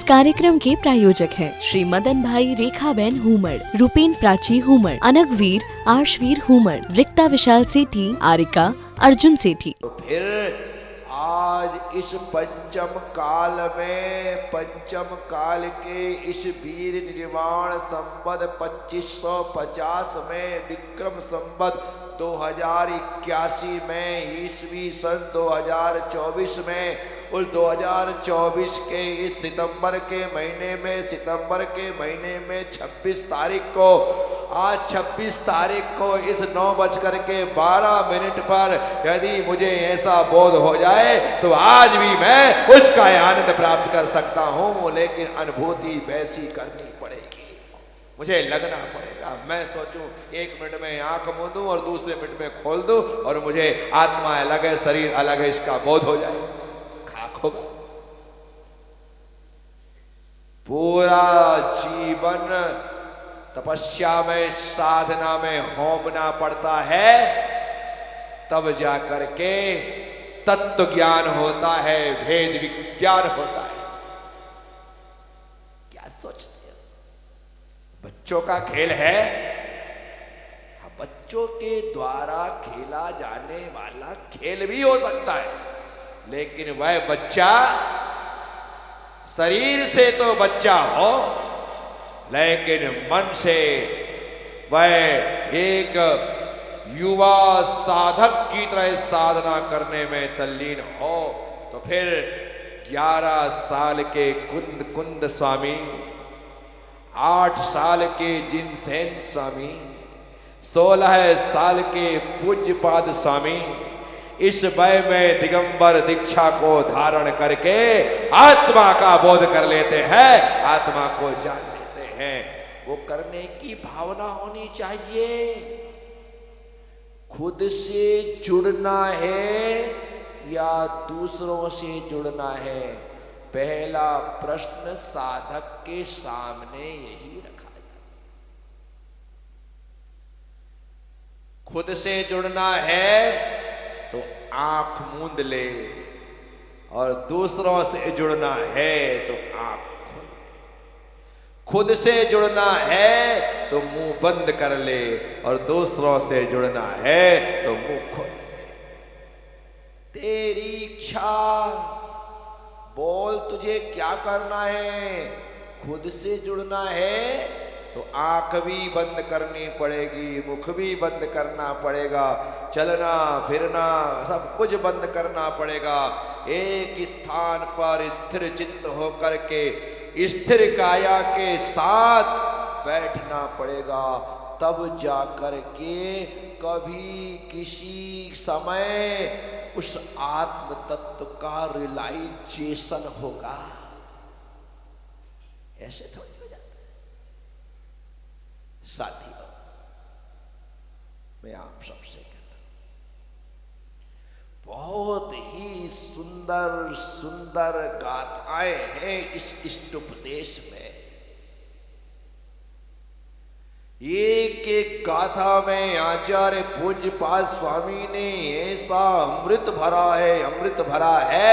कार्यक्रम के प्रायोजक हैं श्री मदन भाई रेखाबेन हुमड़, रूपेन प्राची हुमड़, अनगवीर आर्शवीर हुमड़, रिक्ता विशाल सेठी, आरिका अर्जुन सेठी। तो फिर आज इस पंचम काल में, पंचम काल के इस वीर निर्वाण संवत 2550 में, विक्रम संवत 2081 में, ईस्वी सन 2024 में, उस 2024 के इस सितंबर के महीने में 26 तारीख को, आज 26 तारीख को इस 9:12 पर यदि मुझे ऐसा बोध हो जाए तो आज भी मैं उसका आनंद प्राप्त कर सकता हूं, लेकिन अनुभूति वैसी करनी पड़ेगी, मुझे लगना पड़ेगा। मैं सोचूं 1 मिनट में आंख मूंदूं और दूसरे मिनट में खोल दूं और मुझे आत्मा अलग है, शरीर अलग है, इसका बोध हो जाए, खाक होगा। पूरा जीवन तपस्या में, साधना में होमना पड़ता है, तब जाकर के तत्व ज्ञान होता है, भेद विज्ञान होता है। क्या सोचते हो? बच्चों का खेल है, बच्चों के द्वारा खेला जाने वाला खेल भी हो सकता है, लेकिन वह बच्चा शरीर से तो बच्चा हो, लेकिन मन से वह एक युवा साधक की तरह साधना करने में तल्लीन हो। तो फिर 11 साल के कुंद स्वामी, 8 साल के जिनसेन स्वामी, 16 साल के पूज्यपाद स्वामी इस वय में दिगंबर दीक्षा को धारण करके आत्मा का बोध कर लेते हैं, आत्मा को जान लेते हैं। वो करने की भावना होनी चाहिए। खुद से जुड़ना है या दूसरों से जुड़ना है, पहला प्रश्न साधक के सामने यही रखा जाता। खुद से जुड़ना है तो आंख मूंद ले, और दूसरों से जुड़ना है तो आंख खोल ले। खुद से जुड़ना है तो मुंह बंद कर ले, और दूसरों से जुड़ना है तो मुंह खोल ले। तेरी इच्छा, बोल तुझे क्या करना है। खुद से जुड़ना है तो आंख भी बंद करनी पड़ेगी, मुख भी बंद करना पड़ेगा, चलना फिरना सब कुछ बंद करना पड़ेगा। एक स्थान पर स्थिर चित्त होकर के स्थिर काया के साथ बैठना पड़ेगा, तब जाकर के कभी किसी समय उस आत्म तत्व का रियलाइजेशन होगा। ऐसे थोड़ी हो जाता है। साथियों, मैं आप सबसे कहता हूं, बहुत ही सुंदर सुंदर गाथाएं हैं इस इष्टोपदेश में। एक एक गाथा में आचार्य पूज्यपाद स्वामी ने ऐसा अमृत भरा है,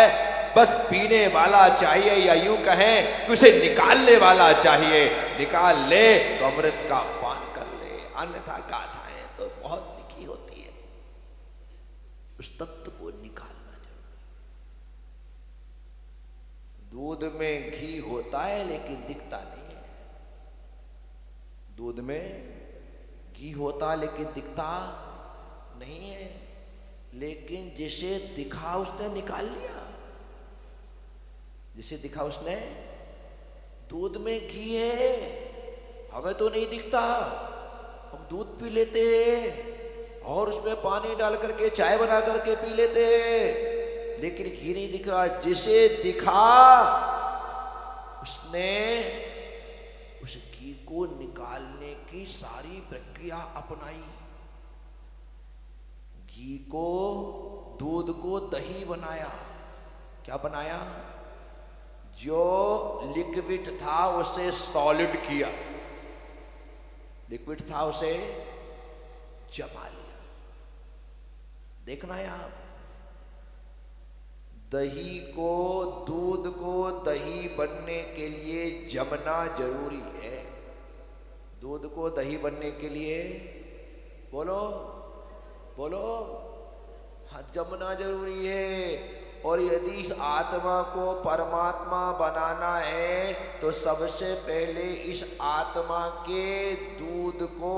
बस पीने वाला चाहिए, या यूं कहें कि उसे निकालने वाला चाहिए। निकाल ले तो अमृत का पान कर ले, अन्यथा गाथाएं तो बहुत लिखी होती है, उस तत्व को निकालना जरूरी। दूध में घी होता है लेकिन दिखता नहीं है। दूध में घी होता लेकिन दिखता नहीं है, लेकिन जिसे दिखा उसने निकाल लिया। जिसे दिखा उसने, दूध में घी है, हमें तो नहीं दिखता, हम दूध पी लेते हैं और उसमें पानी डाल करके चाय बना करके पी लेते हैं, लेकिन घी नहीं दिख रहा। जिसे दिखा उसने उस घी को निकालने की सारी प्रक्रिया अपनाई। घी को, दूध को दही बनाया। क्या बनाया? जो लिक्विड था उसे सॉलिड किया, लिक्विड था उसे जमा लिया। देखना है आप, दही को, दूध को दही बनने के लिए जमना जरूरी है। दूध को दही बनने के लिए बोलो बोलो, हाँ, जमना जरूरी है। और यदि इस आत्मा को परमात्मा बनाना है तो सबसे पहले इस आत्मा के दूध को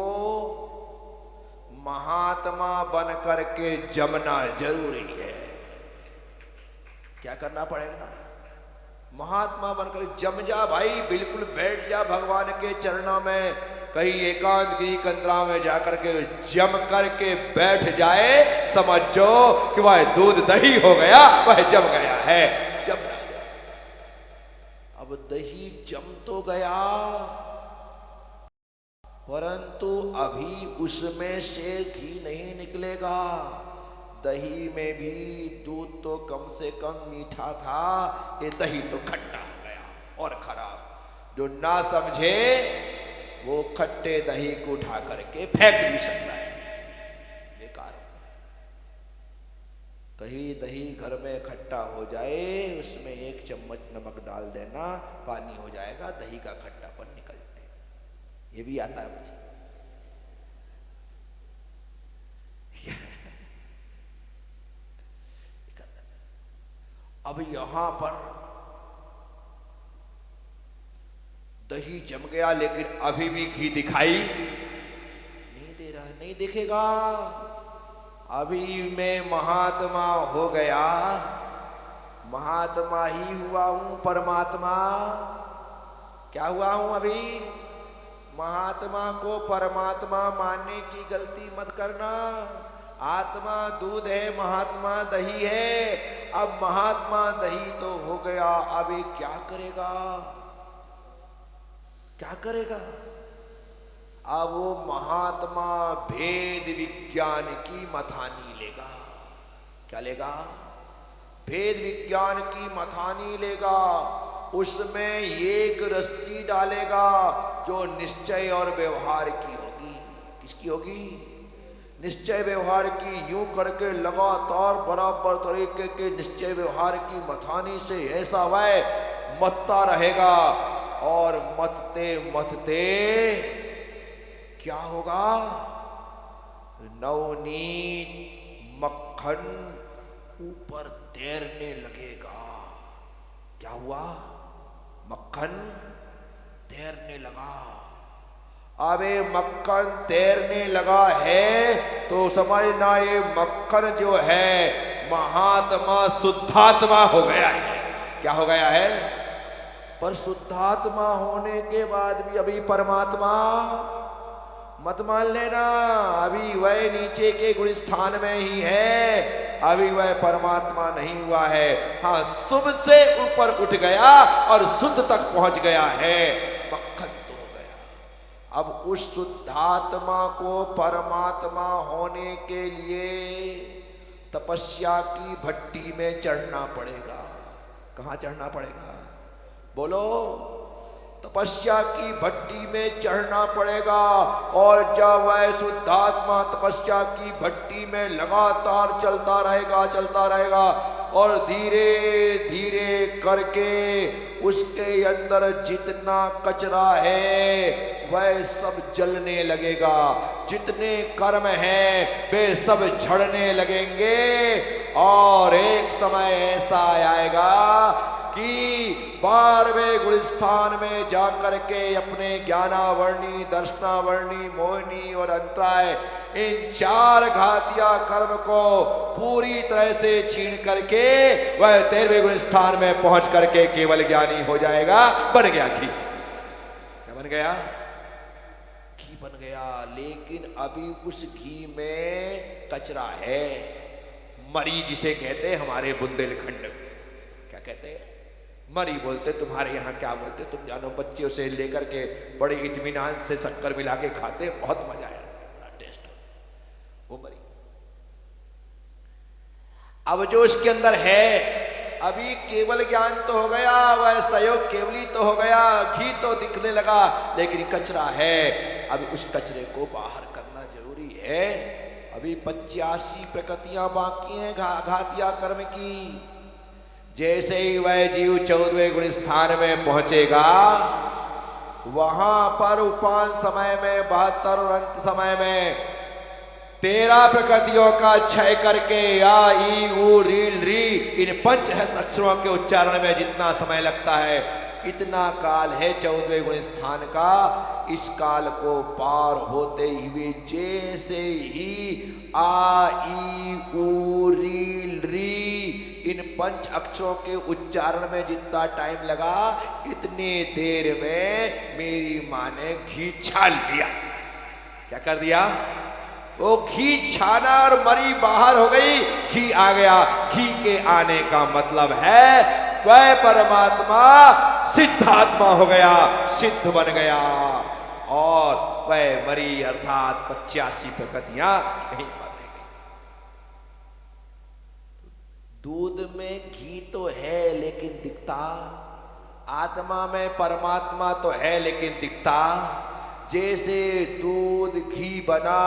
महात्मा बन करके जमना जरूरी है। क्या करना पड़ेगा? महात्मा बनकर जम जा भाई, बिल्कुल बैठ जा भगवान के चरणों में, कहीं एकांत गिरी कंदरा में जाकर के जम करके बैठ जाए, समझो कि वह दूध दही हो गया, वह जम गया है। जम ना जम, अब दही जम तो गया, परंतु अभी उसमें से घी नहीं निकलेगा। दही में भी दूध तो कम से कम मीठा था, ये दही तो खट्टा हो गया और खराब। जो ना समझे वो खट्टे दही को उठा करके फेंक भी सकता है, बेकार। कहीं दही घर में खट्टा हो जाए, उसमें 1 चम्मच नमक डाल देना, पानी हो जाएगा, दही का खट्टापन निकल जाए। ये भी आता है मुझे। अब यहां पर दही जम गया, लेकिन अभी भी घी दिखाई नहीं दे रहा, नहीं दिखेगा। अभी मैं महात्मा हो गया, महात्मा ही हुआ हूं, परमात्मा क्या हुआ हूं? अभी महात्मा को परमात्मा मानने की गलती मत करना। आत्मा दूध है, महात्मा दही है। अब महात्मा दही तो हो गया, अब ये क्या करेगा? क्या करेगा? अब वो महात्मा भेद विज्ञान की मथानी लेगा। क्या लेगा? भेद विज्ञान की मथानी लेगा। उसमें एक रस्सी डालेगा जो निश्चय और व्यवहार की होगी। किसकी होगी? निश्चय व्यवहार की। यूं करके लगातार बराबर तरीके के निश्चय व्यवहार की मथानी से ऐसा वह मथता रहेगा, और मथते मथते क्या होगा? नवनीत मक्खन ऊपर तैरने लगेगा। क्या हुआ? मक्खन तैरने लगा। अब ये मक्खन तैरने लगा है तो समझना ये मक्खन जो है महात्मा शुद्धात्मा हो गया है। क्या हो गया है? पर शुद्धात्मा होने के बाद भी अभी परमात्मा मत मान लेना। अभी वह नीचे के गुण स्थान में ही है, अभी वह परमात्मा नहीं हुआ है। हाँ, शुभ से ऊपर उठ गया और शुद्ध तक पहुंच गया है, मक्खन तो हो गया। अब उस शुद्धात्मा को परमात्मा होने के लिए तपस्या की भट्टी में चढ़ना पड़ेगा। कहाँ चढ़ना पड़ेगा? बोलो। तपस्या की भट्टी में चढ़ना पड़ेगा। और जब वह शुद्धात्मा तपस्या की भट्टी में लगातार चलता रहेगा और धीरे धीरे करके उसके अंदर जितना कचरा है वह सब जलने लगेगा। जितने कर्म हैं वे सब झड़ने लगेंगे। और एक समय ऐसा आएगा कि 12वें गुण स्थान में जाकर के अपने ज्ञानावर्णी, दर्शनावर्णी, मोहिनी और अंतराय, इन 4 घातिया कर्म को पूरी तरह से छीन करके वह 13वें गुण स्थान में पहुंच करके केवल ज्ञानी हो जाएगा। बन गया घी। क्या बन गया? घी बन गया। लेकिन अभी उस घी में कचरा है। मरी जिसे कहते हैं हमारे बुंदेलखंड में। क्या कहते हैं? मरी बोलते, तुम्हारे यहाँ क्या बोलते तुम जानो। बच्चे उसे लेकर के बड़े इत्मीनान से शक्कर मिला के खाते, बहुत मजा आया, बड़ा टेस्ट वो मरी। अब जो उसके अंदर है, अभी केवल ज्ञान तो हो गया, वह सहयोग केवली तो हो गया, घी तो दिखने लगा, लेकिन कचरा है। अभी उस कचरे को बाहर करना जरूरी है। अभी 85 प्रकृतियां बाकी हैं घातिया कर्म की। जैसे ही वह जीव 14वें गुण स्थान में पहुंचेगा, वहां पर उपान समय में 72 और अंत समय में 13 प्रकृतियों का क्षय करके आ ई ऊ रील री इन 5 अक्षरों के उच्चारण में जितना समय लगता है, इतना काल है 14वें गुण स्थान का। इस काल को पार होते हुए जैसे ही आ ई ऊ रील री इन 5 अक्षरों के उच्चारण में जितना टाइम लगा, इतनी देर में मेरी मां ने घी छान दिया। क्या कर दिया? वो घी छाना और मरी बाहर हो गई, घी आ गया। घी के आने का मतलब है वह परमात्मा सिद्धात्मा हो गया, सिद्ध बन गया, और वह मरी अर्थात 85 प्रकृतियां कहीं पर रह गई। दूध में घी तो है लेकिन दिखता, आत्मा में परमात्मा तो है लेकिन दिखता। जैसे दूध घी बना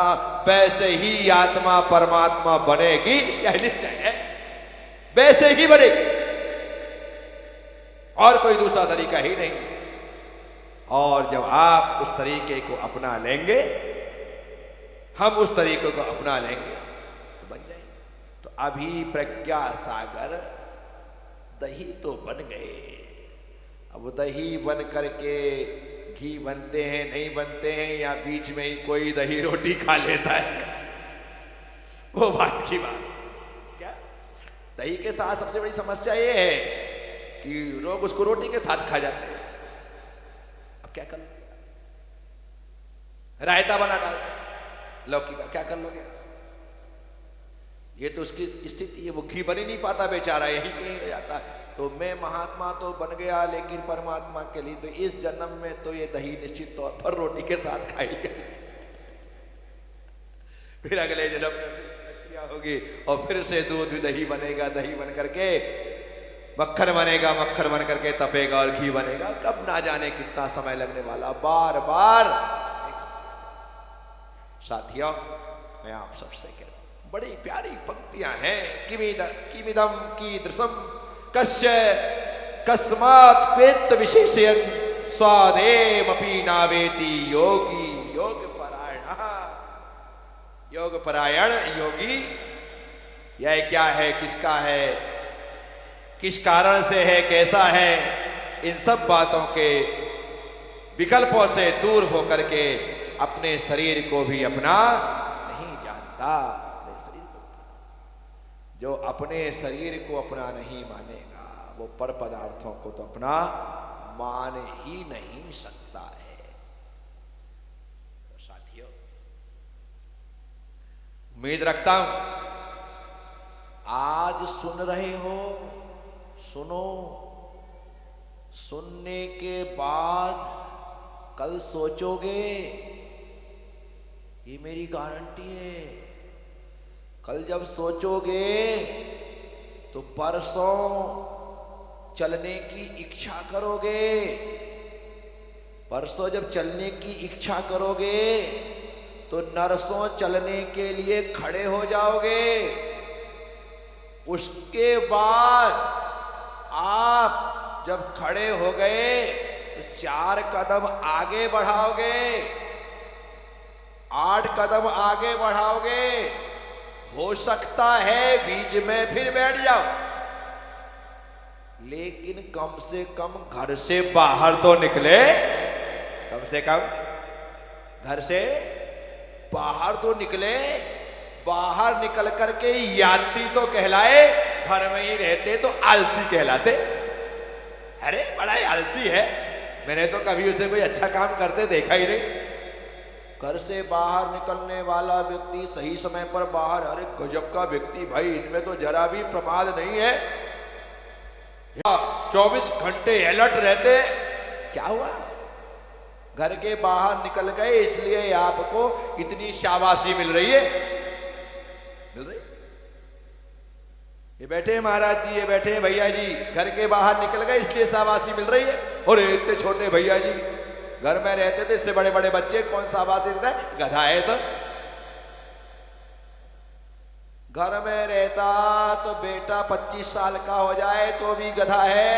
वैसे ही आत्मा परमात्मा बनेगी, यह निश्चय है, वैसे ही बनेगी, और कोई दूसरा तरीका ही नहीं। और जब आप उस तरीके को अपना लेंगे, हम उस तरीके को अपना लेंगे तो बन जाएंगे। तो अभी प्रज्ञा सागर दही तो बन गए, अब दही बन करके घी बनते हैं नहीं बनते हैं, या बीच में ही कोई दही रोटी खा लेता है, वो बात की बात। क्या दही के साथ सबसे बड़ी समस्या ये है कि लोग उसको रोटी के साथ खा जाते हैं। अब क्या कर लोगे? रायता बना डालते लौकी का, क्या कर लोगे? ये तो उसकी स्थिति है, वो घी बन ही नहीं पाता बेचारा, यही कहीं रह जाता। तो मैं महात्मा तो बन गया, लेकिन परमात्मा के लिए तो इस जन्म में तो ये दही निश्चित तौर पर रोटी के साथ खाई गई, फिर अगले जन्म में प्रक्रिया होगी और फिर से दूध भी दही बनेगा, दही बन करके मक्खन बनेगा, मक्खन बन करके तपेगा और घी बनेगा। कब ना जाने कितना समय लगने वाला। बार बार साथियों, मैं आप सबसे कहता हूं, बड़ी प्यारी पंक्तियां हैं। किमिदम कीदृशम कस्य कस्मात् प्रेत विशेषयन् स्वादेमपि नावेति योगी योग परायण। योग परायण योगी, यह क्या है, किसका है, किस कारण से है, कैसा है, इन सब बातों के विकल्पों से दूर होकर के अपने शरीर को भी अपना नहीं जानता। अपने शरीर को, जो अपने शरीर को अपना नहीं मानेगा, वो पर पदार्थों को तो अपना मान ही नहीं सकता है। तो साथियों, उम्मीद रखता हूं आज सुन रहे हो, सुनो, सुनने के बाद कल सोचोगे, ये मेरी गारंटी है। कल जब सोचोगे तो परसों चलने की इच्छा करोगे, परसों जब चलने की इच्छा करोगे तो नरसों चलने के लिए खड़े हो जाओगे। उसके बाद आप जब खड़े हो गए तो 4 कदम आगे बढ़ाओगे, 8 कदम आगे बढ़ाओगे, हो सकता है बीच में फिर बैठ जाओ, लेकिन कम से कम घर से बाहर तो निकले। कम से कम घर से बाहर तो निकले। बाहर निकल करके यात्री तो कहलाए, घर में ही रहते तो आलसी कहलाते। अरे बड़ा आलसी है, मैंने तो कभी उसे कोई अच्छा काम करते देखा ही नहीं। घर से बाहर निकलने वाला व्यक्ति, सही समय पर बाहर, अरे गजब का व्यक्ति भाई, इनमें तो जरा भी प्रमाद नहीं है, 24 घंटे अलर्ट रहते। क्या हुआ? घर के बाहर निकल गए, इसलिए आपको इतनी शाबाशी मिल रही है। मिल रही? ये बैठे महाराज जी, ये बैठे भैया जी, घर के बाहर निकल गए इसलिए शाबाशी मिल रही है। और इतने छोटे भैया जी घर में रहते थे, इससे बड़े बड़े बच्चे कौन शाबाशी देता है? गधा है। तो घर में रहता तो बेटा 25 साल का हो जाए तो भी गधा है,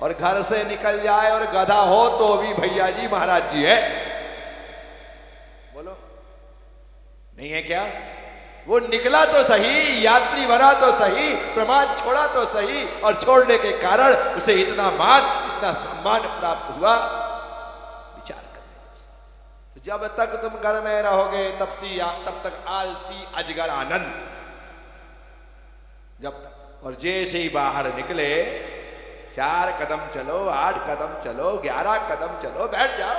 और घर से निकल जाए और गधा हो तो भी भैया जी महाराज जी है। बोलो नहीं है क्या? वो निकला तो सही, यात्री बना तो सही, प्रमाण छोड़ा तो सही, और छोड़ने के कारण उसे इतना मान, इतना सम्मान प्राप्त हुआ। विचार करने तो जब तक तुम घर में रहोगे तब तक आलसी अजगर आनंद, जब तक। और जैसे ही बाहर निकले, 4 कदम चलो, 8 कदम चलो, 11 कदम चलो, बैठ जाओ।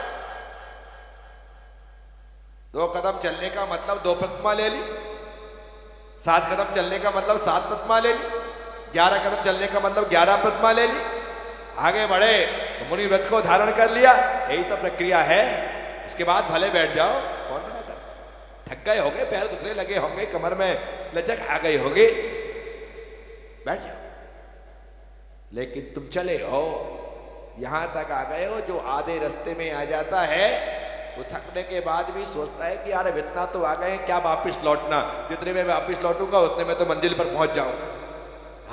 2 कदम चलने का मतलब 2 प्रतिमा ले ली, 7 कदम चलने का मतलब 7 प्रतिमा ले ली, 11 कदम चलने का मतलब 11 प्रतिमा ले ली। आगे बढ़े तो मुनि व्रत को धारण कर लिया, यही तो प्रक्रिया है। उसके बाद भले बैठ जाओ, कौन मना कर? थक गए होंगे, पैर दुखने लगे होंगे, कमर में लचक आ गई होगी, बैठ जाओ। लेकिन तुम चले हो, यहां तक आ गए हो, जो आधे रास्ते में आ जाता है वो थकने के बाद भी सोचता है कि यार अब इतना तो आ गए, क्या वापिस लौटना, जितने में वापिस लौटूंगा उतने में तो मंजिल पर पहुंच जाऊं।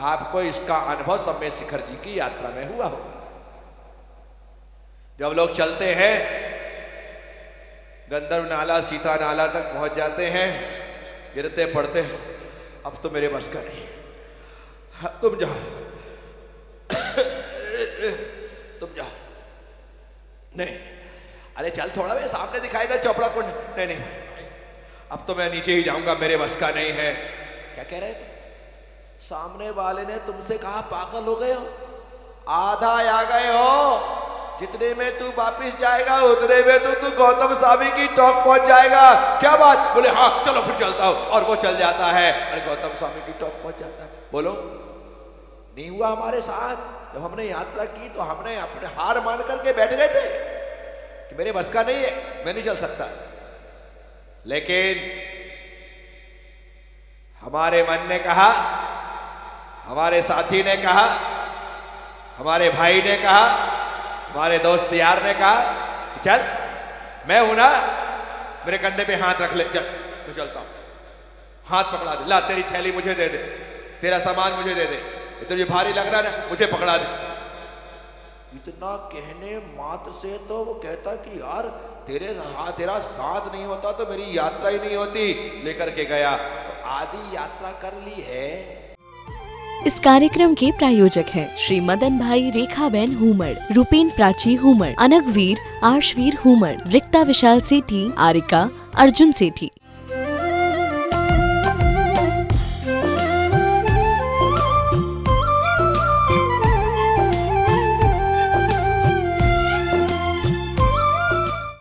आपको इसका अनुभव समय शिखर जी की यात्रा में हुआ हो। जब लोग चलते हैं, गंधर्व नाला, सीता नाला तक पहुंच जाते हैं, गिरते पड़ते, अब तो मेरे बस का नहीं, तुम जाओ तुम जाओ। नहीं, अरे चल थोड़ा वे सामने दिखाई दे चौपड़ा कुंड। नहीं नहीं, अब तो मैं नीचे ही जाऊंगा, मेरे बस का नहीं है। क्या कह रहे थे? सामने वाले ने तुमसे कहा पागल हो गए हो, आधा आ गए हो, जितने में तू वापिस जाएगा उतने में तू गौतम स्वामी की टॉप पहुंच जाएगा। क्या बात? बोले हाँ चलो फिर चलता हूं, और वो चल जाता है, अरे गौतम स्वामी की टॉप पहुंच जाता है। बोलो नहीं हुआ हमारे साथ? जब हमने यात्रा की तो हमने अपने हार मान करके बैठ गए थे कि मेरे बस का नहीं है, मैं नहीं चल सकता। लेकिन हमारे मन ने कहा, हमारे साथी ने कहा, हमारे भाई ने कहा, हमारे दोस्त यार ने कहा कि चल मैं हूं ना, मेरे कंधे पे हाथ रख ले, चल मैं चलता हूं। हाथ पकड़ा दे, ला तेरी थैली मुझे दे दे, तेरा सामान मुझे दे दे, तुझे भारी लग रहा है ना, मुझे पकड़ा दे। इतना कहने मात्र से तो वो कहता कि यार तेरा साथ नहीं होता तो मेरी यात्रा ही नहीं होती। लेकर के गया तो आधी यात्रा कर ली है। इस कार्यक्रम के प्रायोजक हैं श्री मदन भाई रेखाबेन हुमड़, रूपेन प्राची हुमड़, अनगवीर आर्शवीर हुमड़, रिक्ता विशाल सेठी, आरिका अर्जुन सेठी।